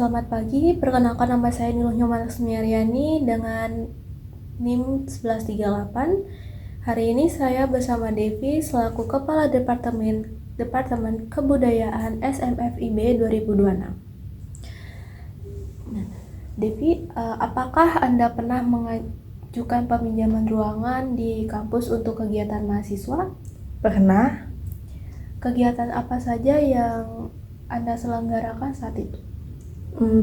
Selamat pagi, perkenalkan nama saya Niluh Nyoman Sumiaryani dengan NIM 1138. Hari ini saya bersama Devi selaku Kepala Departemen Kebudayaan SMFIB 2026. Devi, apakah Anda pernah mengajukan peminjaman ruangan di kampus untuk kegiatan mahasiswa? Pernah. Kegiatan apa saja yang Anda selenggarakan saat itu?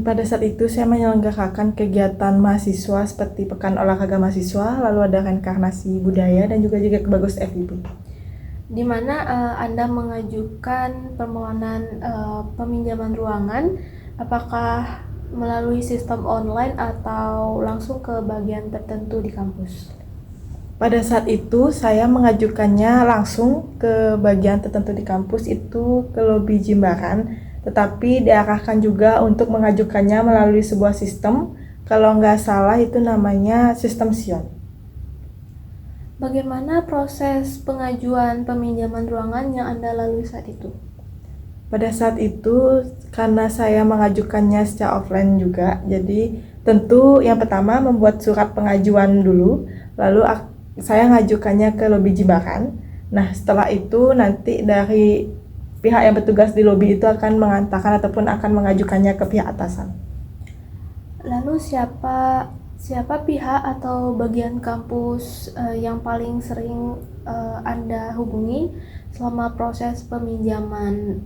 Pada saat itu saya menyelenggarakan kegiatan mahasiswa seperti Pekan Olahraga Mahasiswa, lalu ada reinkarnasi budaya dan juga Bagus FIB. Di mana Anda mengajukan permohonan peminjaman ruangan, apakah melalui sistem online atau langsung ke bagian tertentu di kampus? Pada saat itu saya mengajukannya langsung ke bagian tertentu di kampus, itu ke lobi Jimbaran, tetapi diarahkan juga untuk mengajukannya melalui sebuah sistem, kalau nggak salah itu namanya sistem Sion. Bagaimana proses pengajuan peminjaman ruangan yang Anda lalui saat itu? Pada saat itu karena saya mengajukannya secara offline juga, jadi tentu yang pertama membuat surat pengajuan dulu, lalu saya ngajukannya ke lobi Jimbaran. Nah, setelah itu nanti dari pihak yang bertugas di lobi itu akan mengantarkan ataupun akan mengajukannya ke pihak atasan. Lalu siapa pihak atau bagian kampus yang paling sering Anda hubungi selama proses peminjaman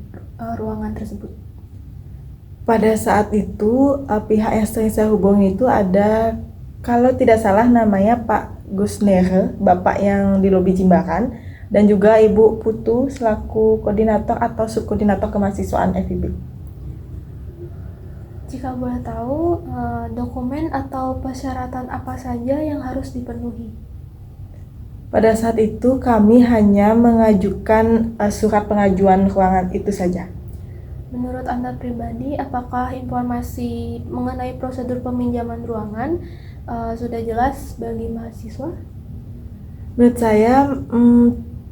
ruangan tersebut? Pada saat itu pihak yang sering saya hubungi itu ada, kalau tidak salah namanya Pak Gusnere, Bapak yang di lobi Jimbaran, dan juga Ibu Putu selaku koordinator atau subkoordinator kemahasiswaan FIB. Jika boleh tahu, dokumen atau persyaratan apa saja yang harus dipenuhi? Pada saat itu kami hanya mengajukan surat pengajuan ruangan itu saja. Menurut Anda pribadi, apakah informasi mengenai prosedur peminjaman ruangan sudah jelas bagi mahasiswa? Menurut saya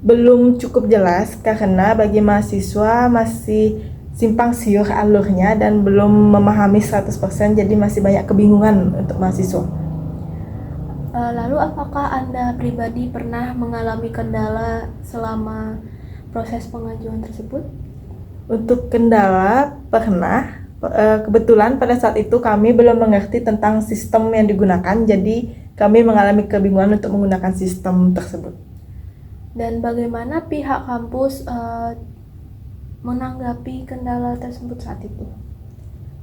belum cukup jelas karena bagi mahasiswa masih simpang siur alurnya dan belum memahami 100%, jadi masih banyak kebingungan untuk mahasiswa. Lalu apakah Anda pribadi pernah mengalami kendala selama proses pengajuan tersebut? Untuk kendala pernah, kebetulan pada saat itu kami belum mengerti tentang sistem yang digunakan, jadi kami mengalami kebingungan untuk menggunakan sistem tersebut. Dan bagaimana pihak kampus menanggapi kendala tersebut saat itu?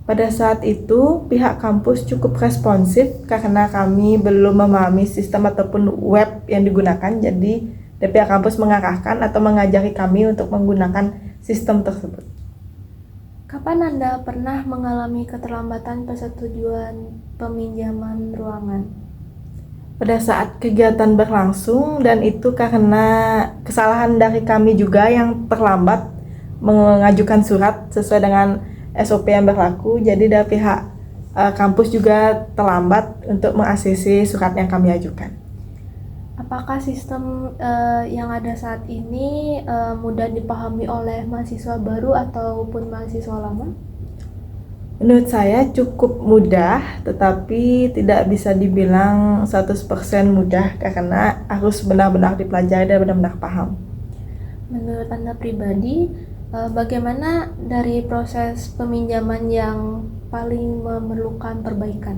Pada saat itu pihak kampus cukup responsif karena kami belum memahami sistem ataupun web yang digunakan, jadi pihak kampus mengarahkan atau mengajari kami untuk menggunakan sistem tersebut. Kapan Anda pernah mengalami keterlambatan persetujuan peminjaman ruangan? Pada saat kegiatan berlangsung, dan itu karena kesalahan dari kami juga yang terlambat mengajukan surat sesuai dengan SOP yang berlaku, jadi dari pihak kampus juga terlambat untuk meng-ACC surat yang kami ajukan. Apakah sistem yang ada saat ini mudah dipahami oleh mahasiswa baru ataupun mahasiswa lama? Menurut saya cukup mudah, tetapi tidak bisa dibilang 100% mudah karena harus benar-benar dipelajari dan benar-benar paham. Menurut Anda pribadi, bagaimana dari proses peminjaman yang paling memerlukan perbaikan?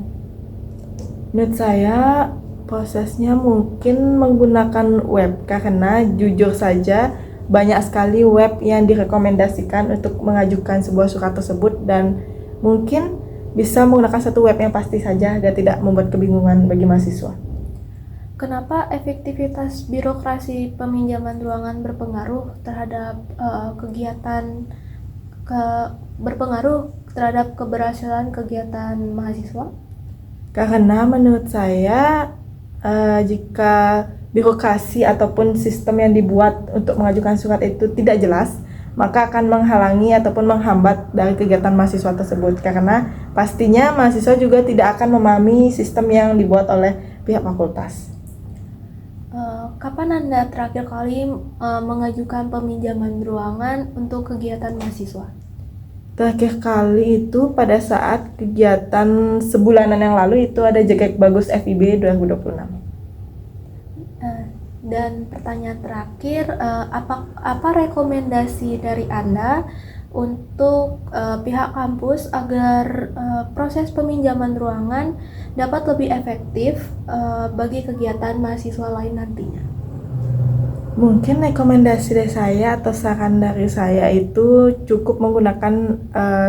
Menurut saya prosesnya mungkin menggunakan web, karena jujur saja banyak sekali web yang direkomendasikan untuk mengajukan sebuah surat tersebut, dan mungkin bisa menggunakan satu web yang pasti saja agar tidak membuat kebingungan bagi mahasiswa. Kenapa efektivitas birokrasi peminjaman ruangan berpengaruh terhadap berpengaruh terhadap keberhasilan kegiatan mahasiswa? Karena menurut saya jika birokrasi ataupun sistem yang dibuat untuk mengajukan surat itu tidak jelas, maka akan menghalangi ataupun menghambat dari kegiatan mahasiswa tersebut, karena pastinya mahasiswa juga tidak akan memahami sistem yang dibuat oleh pihak fakultas. Kapan Anda terakhir kali mengajukan peminjaman ruangan untuk kegiatan mahasiswa? Terakhir kali itu pada saat kegiatan sebulanan yang lalu itu ada Jegek Bagus FIB 2026. Dan pertanyaan terakhir, apa rekomendasi dari Anda untuk pihak kampus agar proses peminjaman ruangan dapat lebih efektif bagi kegiatan mahasiswa lain nantinya? Mungkin rekomendasi dari saya atau saran dari saya itu cukup menggunakan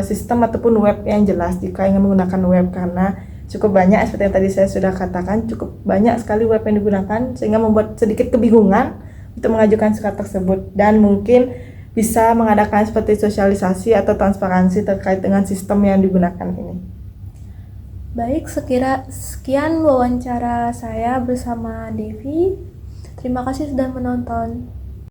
sistem ataupun web yang jelas jika ingin menggunakan web, karena cukup banyak seperti yang tadi saya sudah katakan, cukup banyak sekali web yang digunakan sehingga membuat sedikit kebingungan untuk mengajukan surat tersebut, dan mungkin bisa mengadakan seperti sosialisasi atau transparansi terkait dengan sistem yang digunakan ini. Baik, sekian wawancara saya bersama Devi. Terima kasih sudah menonton.